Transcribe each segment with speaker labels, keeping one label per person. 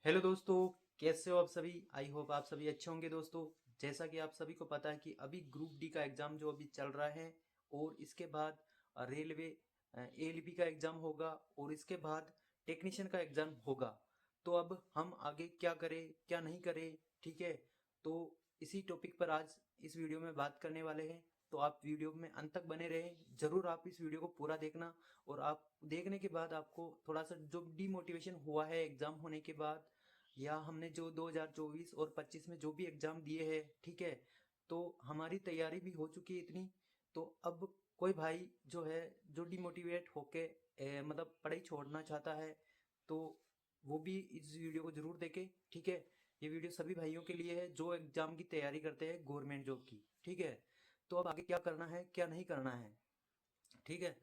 Speaker 1: Hello दोस्तों, कैसे हो आप सभी। आई होप आप सभी अच्छे होंगे दोस्तों। जैसा कि आप सभी को पता है कि अभी ग्रुप डी का एग्ज़ाम जो अभी चल रहा है और इसके बाद रेलवे एएलपी का एग्ज़ाम होगा और इसके बाद टेक्नीशियन का एग्ज़ाम होगा। तो अब हम आगे क्या करें क्या नहीं करें, ठीक है। तो इसी टॉपिक पर आज इस वीडियो में बात करने वाले हैं। तो आप वीडियो में अंत तक बने रहें, ज़रूर आप इस वीडियो को पूरा देखना। और आप देखने के बाद आपको थोड़ा सा जो डीमोटिवेशन हुआ है एग्ज़ाम होने के बाद, या हमने जो 2024 और 25 में जो भी एग्ज़ाम दिए हैं, ठीक है, तो हमारी तैयारी भी हो चुकी है इतनी। तो अब कोई भाई जो है जो डिमोटिवेट होके मतलब पढ़ाई छोड़ना चाहता है, तो वो भी इस वीडियो को ज़रूर देखे, ठीक है। ये वीडियो सभी भाइयों के लिए है जो एग्ज़ाम की तैयारी करते हैं गवर्नमेंट जॉब की, ठीक है। तो अब आगे क्या करना है क्या नहीं करना है, ठीक है।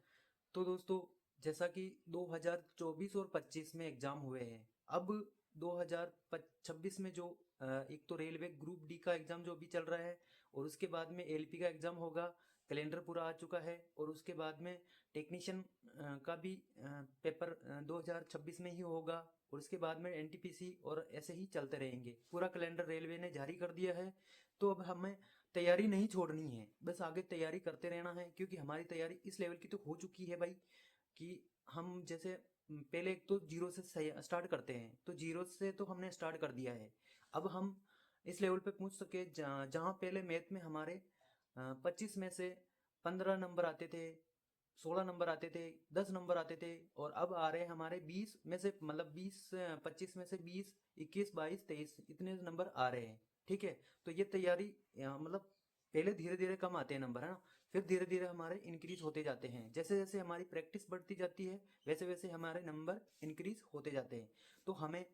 Speaker 1: तो दोस्तों, जैसा कि 2024 और 25 में एग्ज़ाम हुए हैं, अब 2026 में जो एक तो रेलवे ग्रुप डी का एग्ज़ाम जो अभी चल रहा है और उसके बाद में एलपी का एग्ज़ाम होगा। कैलेंडर पूरा आ चुका है और उसके बाद में टेक्नीशियन का भी पेपर 2026 में ही होगा। और उसके बाद में एनटीपीसी और ऐसे ही चलते रहेंगे। पूरा कैलेंडर रेलवे ने जारी कर दिया है। तो अब हमें तैयारी नहीं छोड़नी है, बस आगे तैयारी करते रहना है, क्योंकि हमारी तैयारी इस लेवल की तो हो चुकी है भाई कि हम जैसे पहले एक तो जीरो से स्टार्ट करते हैं, तो जीरो से तो हमने स्टार्ट कर दिया है। अब हम इस लेवल पे पहुंच सके जहाँ पहले मैथ में हमारे 25 में से 15 नंबर आते थे, 16 नंबर आते थे, 10 नंबर आते थे, और अब आ रहे हैं हमारे 20 में से, मतलब 20 25 में से 20, 21, 22, 23 इतने नंबर आ रहे हैं, ठीक है। तो ये तैयारी मतलब पहले धीरे धीरे कम आते हैं नंबर, है ना। फिर धीरे धीरे हमारे इंक्रीज होते जाते हैं, जैसे जैसे हमारी प्रैक्टिस बढ़ती जाती है वैसे वैसे हमारे नंबर इंक्रीज होते जाते हैं। तो हमें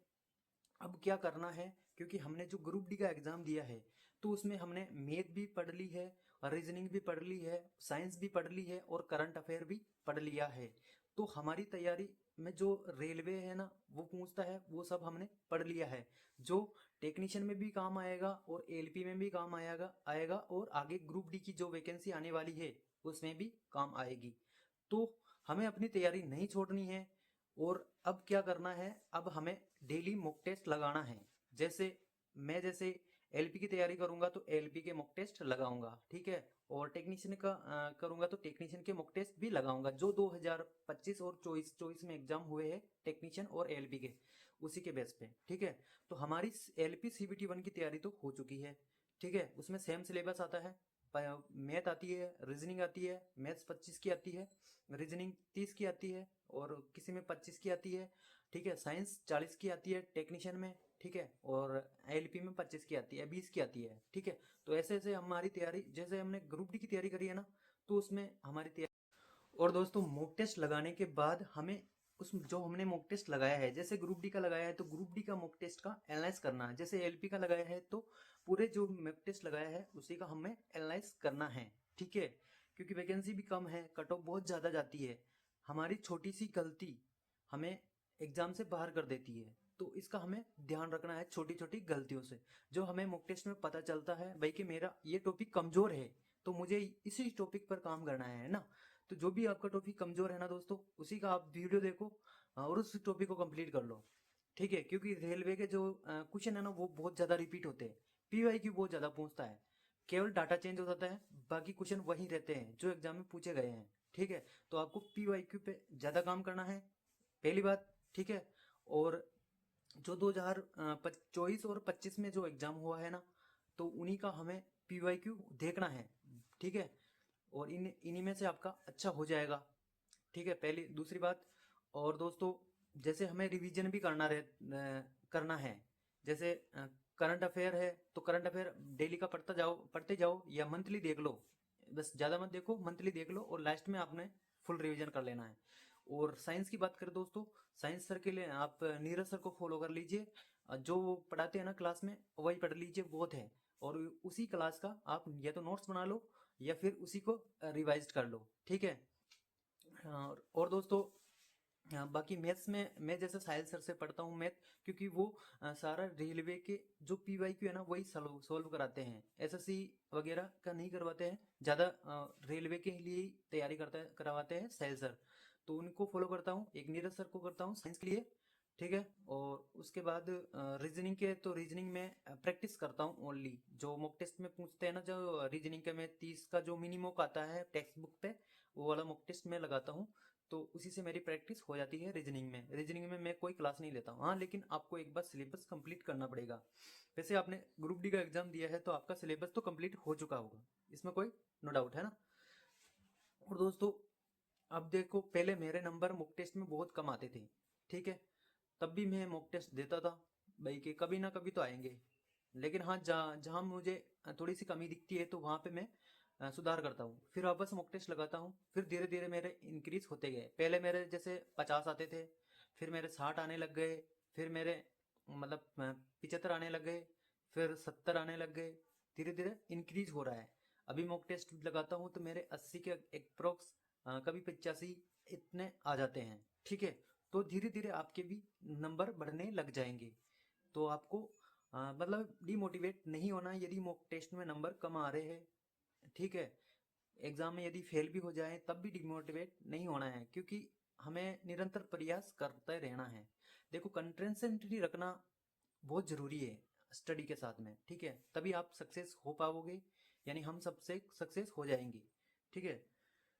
Speaker 1: अब क्या करना है, क्योंकि हमने जो ग्रुप डी का एग्ज़ाम दिया है तो उसमें हमने मैथ भी पढ़ ली है और रीजनिंग भी पढ़ ली है, साइंस भी पढ़ ली है और करंट अफेयर भी पढ़ लिया है। तो हमारी तैयारी में जो रेलवे है ना वो पूछता है वो सब हमने पढ़ लिया है, जो टेक्नीशियन में भी काम आएगा और एलपी में भी काम आएगा आएगा और आगे ग्रुप डी की जो वैकेंसी आने वाली है उसमें भी काम आएगी। तो हमें अपनी तैयारी नहीं छोड़नी है। और अब क्या करना है, अब हमें डेली मॉक टेस्ट लगाना है। जैसे जैसे एलपी की तैयारी करूंगा तो एलपी के मॉक टेस्ट लगाऊंगा, ठीक है। और टेक्नीशियन का करूंगा तो टेक्नीशियन के मॉक टेस्ट भी लगाऊंगा, जो 2025 और 24 में एग्जाम हुए हैं टेक्नीशियन और एलपी के, उसी के बेस पे, ठीक है। तो हमारी एलपी सीबीटी 1 की तैयारी तो हो चुकी है, ठीक है। उसमें सेम सिलेबस आता है, मैथ आती है, रीजनिंग आती है, मैथ्स 25 की आती है, रीजनिंग 30 की आती है और किसी में 25 की आती है, ठीक है। साइंस 40 की आती है टेक्नीशियन में, ठीक है। और एलपी में 25 की आती है, 20 की आती है, ठीक है। तो ऐसे ऐसे हमारी तैयारी, जैसे हमने ग्रुप डी की तैयारी करी है ना, तो उसमें हमारी तैयारी। और दोस्तों, मॉक टेस्ट लगाने के बाद हमें उस जो हमने मॉक टेस्ट लगाया है, जैसे ग्रुप डी का लगाया है तो ग्रुप डी का मॉक टेस्ट का एनालाइज करना है, जैसे एलपी का लगाया है तो पूरे जो मॉक टेस्ट लगाया है उसी का हमें एनालाइज करना है, ठीक है। क्योंकि वैकेंसी भी कम है, कट ऑफ बहुत ज़्यादा जाती है, हमारी छोटी सी गलती हमें एग्जाम से बाहर कर देती है। तो इसका हमें ध्यान रखना है, छोटी छोटी गलतियों से जो हमें मॉक टेस्ट में पता चलता है भाई कि मेरा ये टॉपिक कमज़ोर है, तो मुझे इसी टॉपिक पर काम करना है ना। तो जो भी आपका टॉपिक कमजोर है ना दोस्तों, उसी का आप वीडियो देखो और उस टॉपिक को कंप्लीट कर लो, ठीक है। क्योंकि रेलवे के जो क्वेश्चन है ना वो बहुत ज़्यादा रिपीट होते हैं, पीवाईक्यू बहुत ज़्यादा पूछता है, केवल डाटा चेंज हो जाता है, बाकी क्वेश्चन वही रहते हैं जो एग्जाम में पूछे गए हैं, ठीक है। तो आपको पीवाईक्यू पे ज़्यादा काम करना है, पहली बात, ठीक है। और जो 2024 और 25 में जो एग्ज़ाम हुआ है ना, तो उन्हीं का हमें पीवाईक्यू देखना है, ठीक है। और इन्हीं में से आपका अच्छा हो जाएगा, ठीक है, पहली दूसरी बात। और दोस्तों, जैसे हमें रिवीजन भी करना है, जैसे करंट अफेयर है तो करंट अफेयर डेली का पढ़ते जाओ या मंथली देख लो, बस ज़्यादा मत देखो, मंथली देख लो और लास्ट में आपने फुल रिवीजन कर लेना है। और साइंस की बात करें दोस्तों, साइंस सर के लिए आप नीरज सर को फॉलो कर लीजिए, जो वो पढ़ाते हैं ना क्लास में वही पढ़ लीजिए, बहुत है। और उसी क्लास का आप या तो नोट्स बना लो या फिर उसी को रिवाइज कर लो, ठीक है। और दोस्तों, बाकी मैथ्स में मैं जैसे साहिल सर से पढ़ता हूँ मैथ, क्योंकि वो सारा रेलवे के जो पीवाईक्यू है ना वही सॉल्व कराते हैं, एसएससी वगैरह का नहीं करवाते हैं ज़्यादा, रेलवे के लिए ही तैयारी करवाते हैं साहिल सर। तो उनको फॉलो करता हूँ, एक नीरज सर को करता हूँ साइंस के लिए, ठीक है। और उसके बाद रीजनिंग के, तो रीजनिंग में प्रैक्टिस करता हूँ ओनली। जो मॉक टेस्ट में पूछते हैं ना, जो रीजनिंग के में 30 का जो मिनी मॉक आता है टेक्स्ट बुक पे, वो वाला मॉक टेस्ट में लगाता हूँ। तो उसी से मेरी प्रैक्टिस हो जाती है रीजनिंग में। रीजनिंग में मैं कोई क्लास नहीं लेता हूँ, हाँ, लेकिन आपको एक बार सिलेबस कंप्लीट करना पड़ेगा। वैसे आपने ग्रुप डी का एग्जाम दिया है तो आपका सिलेबस तो कंप्लीट हो चुका होगा, इसमें कोई नो डाउट है ना। और दोस्तों, अब देखो, पहले मेरे नंबर मॉक टेस्ट में बहुत कम आते थे, ठीक है। तब भी मैं मॉक टेस्ट देता था भाई, कि कभी ना कभी तो आएंगे। लेकिन हाँ, जहाँ जहाँ मुझे थोड़ी सी कमी दिखती है तो वहाँ पे मैं सुधार करता हूँ, फिर वापस मॉक टेस्ट लगाता हूँ। फिर धीरे धीरे मेरे इंक्रीज होते गए। पहले मेरे जैसे 50 आते थे, फिर मेरे 60 आने लग गए, फिर मेरे मतलब 75 आने लग गए, फिर 70 आने लग गए। धीरे धीरे इंक्रीज हो रहा है। अभी मॉक टेस्ट लगाता हूँ तो मेरे 80 के अप्रोक्स, कभी 85 इतने आ जाते हैं, ठीक है। तो धीरे धीरे आपके भी नंबर बढ़ने लग जाएंगे। तो आपको मतलब डिमोटिवेट नहीं होना है यदि मॉक टेस्ट में नंबर कम आ रहे हैं, ठीक है। एग्जाम में यदि फेल भी हो जाए तब भी डिमोटिवेट नहीं होना है, क्योंकि हमें निरंतर प्रयास करते रहना है। देखो, कंसिस्टेंसी रखना बहुत जरूरी है स्टडी के साथ में, ठीक है। तभी आप सक्सेस हो पाओगे, यानी हम सबसे सक्सेस हो जाएंगे, ठीक है।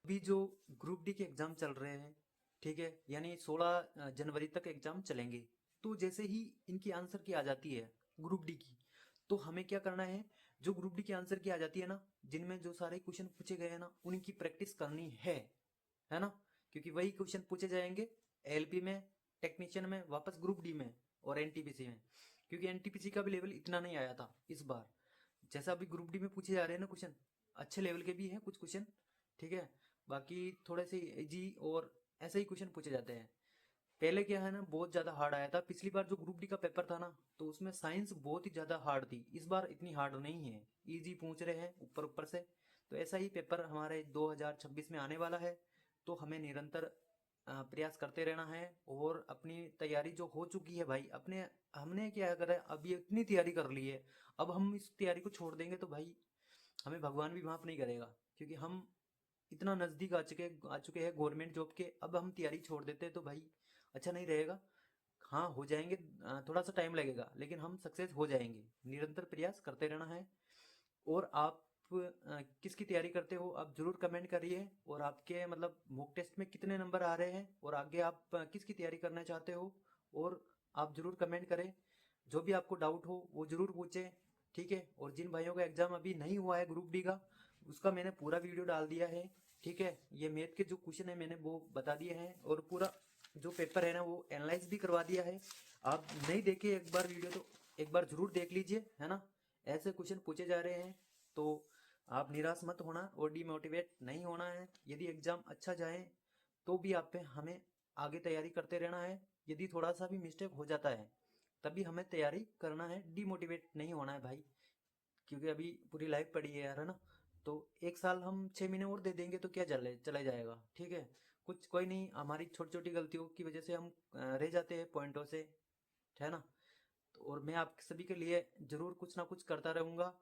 Speaker 1: अभी जो ग्रुप डी के एग्जाम चल रहे हैं, ठीक है, यानी 16 जनवरी तक एग्जाम चलेंगे। तो जैसे ही इनकी आंसर की आ जाती है ग्रुप डी की, तो हमें क्या करना है, जो ग्रुप डी की आंसर की आ जाती है ना, जिनमें जो सारे क्वेश्चन पूछे गए हैं ना, उनकी प्रैक्टिस करनी है ना। क्योंकि वही क्वेश्चन पूछे जाएंगे एलपी में, टेक्नीशियन में, वापस ग्रुप डी में और एनटीपीसी में। क्योंकि एनटीपीसी का भी लेवल इतना नहीं आया था इस बार, जैसा अभी ग्रुप डी में पूछे जा रहे हैं ना क्वेश्चन, अच्छे लेवल के भी हैं कुछ क्वेश्चन, ठीक है। बाकी थोड़े से इजी और ऐसे ही क्वेश्चन पूछे जाते हैं। पहले क्या है ना, बहुत ज़्यादा हार्ड आया था पिछली बार जो ग्रुप डी का पेपर था ना, तो उसमें साइंस बहुत ही ज़्यादा हार्ड थी। इस बार इतनी हार्ड नहीं है, इजी पूछ रहे हैं ऊपर ऊपर से। तो ऐसा ही पेपर हमारे 2026 में आने वाला है। तो हमें निरंतर प्रयास करते रहना है। और अपनी तैयारी जो हो चुकी है भाई, अपने हमने क्या करा है, अभी इतनी तैयारी कर ली है, अब हम इस तैयारी को छोड़ देंगे तो भाई हमें भगवान भी माफ नहीं करेगा। क्योंकि हम इतना नज़दीक आ चुके हैं गवर्नमेंट जॉब के, अब हम तैयारी छोड़ देते हैं तो भाई अच्छा नहीं रहेगा। हाँ, हो जाएंगे, थोड़ा सा टाइम लगेगा लेकिन हम सक्सेस हो जाएंगे। निरंतर प्रयास करते रहना है। और आप किसकी तैयारी करते हो आप जरूर कमेंट करिए। और आपके मतलब मॉक टेस्ट में कितने नंबर आ रहे हैं, और आगे आप किसकी तैयारी करना चाहते हो, और आप जरूर कमेंट करें। जो भी आपको डाउट हो वो जरूर पूछें, ठीक है। और जिन भाइयों का एग्जाम अभी नहीं हुआ है ग्रुप डी का, उसका मैंने पूरा वीडियो डाल दिया है, ठीक है। ये मैथ के जो क्वेश्चन है मैंने वो बता दिए हैं, और पूरा जो पेपर है ना वो एनालाइज भी करवा दिया है। आप नहीं देखे एक बार वीडियो तो एक बार जरूर देख लीजिए, है ना। ऐसे क्वेश्चन पूछे जा रहे हैं, तो आप निराश मत होना और डिमोटिवेट नहीं होना है। यदि एग्जाम अच्छा जाए तो भी आप पे हमें आगे तैयारी करते रहना है। यदि थोड़ा सा भी मिस्टेक हो जाता है तभी हमें तैयारी करना है, डिमोटिवेट नहीं होना है भाई। क्योंकि अभी पूरी लाइफ पड़ी है यार, है ना। तो एक साल हम 6 महीने और दे देंगे तो क्या चला जाएगा, ठीक है। कुछ कोई नहीं, हमारी छोटी छोटी गलतियों की वजह से हम रह जाते हैं पॉइंटों से, है ना। तो और मैं आप सभी के लिए जरूर कुछ ना कुछ करता रहूँगा।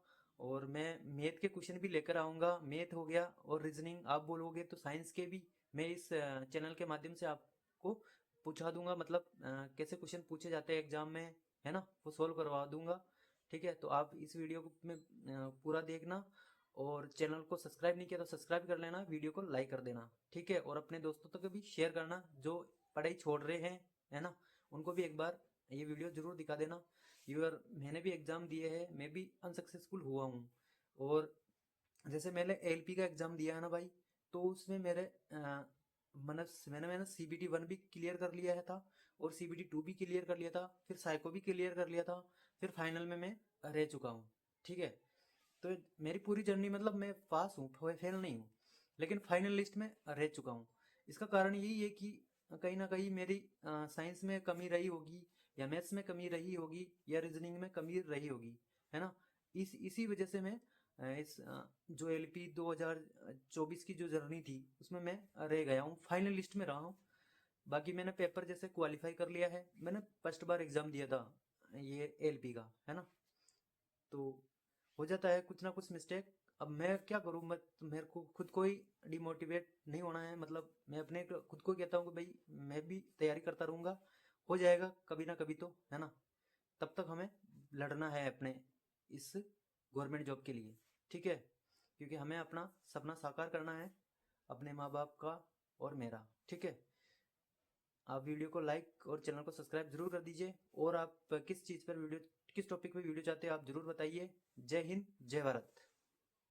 Speaker 1: और मैं मैथ के क्वेश्चन भी लेकर आऊँगा, मैथ हो गया और रीजनिंग आप बोलोगे तो साइंस के भी मैं इस चैनल के माध्यम से आपको पूछा दूंगा। मतलब कैसे क्वेश्चन पूछे जाते हैं एग्जाम में, है ना, वो सोल्व करवा दूंगा, ठीक है। तो आप इस वीडियो को में पूरा देखना। और चैनल को सब्सक्राइब नहीं किया तो सब्सक्राइब कर लेना, वीडियो को लाइक कर देना, ठीक है। और अपने दोस्तों तक भी शेयर करना जो पढ़ाई छोड़ रहे हैं, है ना, उनको भी एक बार ये वीडियो जरूर दिखा देना। मैंने भी एग्ज़ाम दिए हैं, मैं भी अनसक्सेसफुल हुआ हूँ। और जैसे मैंने एलपी का एग्ज़ाम दिया है ना भाई, तो उसमें मेरे मैंने सीबीटी 1 भी क्लियर कर लिया है था, और सीबीटी 2 भी क्लियर कर लिया था, फिर साइको भी क्लियर कर लिया था, फिर फाइनल में मैं रह चुका हूँ, ठीक है। तो मेरी पूरी जर्नी मतलब मैं पास हूँ, फेल नहीं हूँ, लेकिन फाइनल लिस्ट में रह चुका हूँ। इसका कारण यही है कि कहीं ना कहीं मेरी साइंस में कमी रही होगी, या मैथ्स में कमी रही होगी, या रीजनिंग में कमी रही होगी, है ना। इसी वजह से मैं जो एलपी 2024 की जो जर्नी थी उसमें मैं रह गया हूँ, फाइनल लिस्ट में रहा हूँ। बाकी मैंने पेपर जैसे क्वालिफाई कर लिया है, मैंने फर्स्ट बार एग्जाम दिया था ये एलपी का, है ना। तो हो जाता है कुछ ना कुछ मिस्टेक। अब मैं क्या करूँ, मेरे को खुद को ही डिमोटिवेट नहीं होना है। मतलब मैं अपने खुद को कहता हूँ कि भाई मैं भी तैयारी करता रहूँगा, हो जाएगा कभी ना कभी तो, है ना। तब तक हमें लड़ना है अपने इस गवर्नमेंट जॉब के लिए, ठीक है, क्योंकि हमें अपना सपना साकार करना है, अपने माँ बाप का और मेरा, ठीक है। आप वीडियो को लाइक और चैनल को सब्सक्राइब जरूर कर दीजिए, और आप किस चीज़ पर वीडियो, किस टॉपिक पे वीडियो चाहते हैं आप जरूर बताइए। जय हिंद, जय भारत।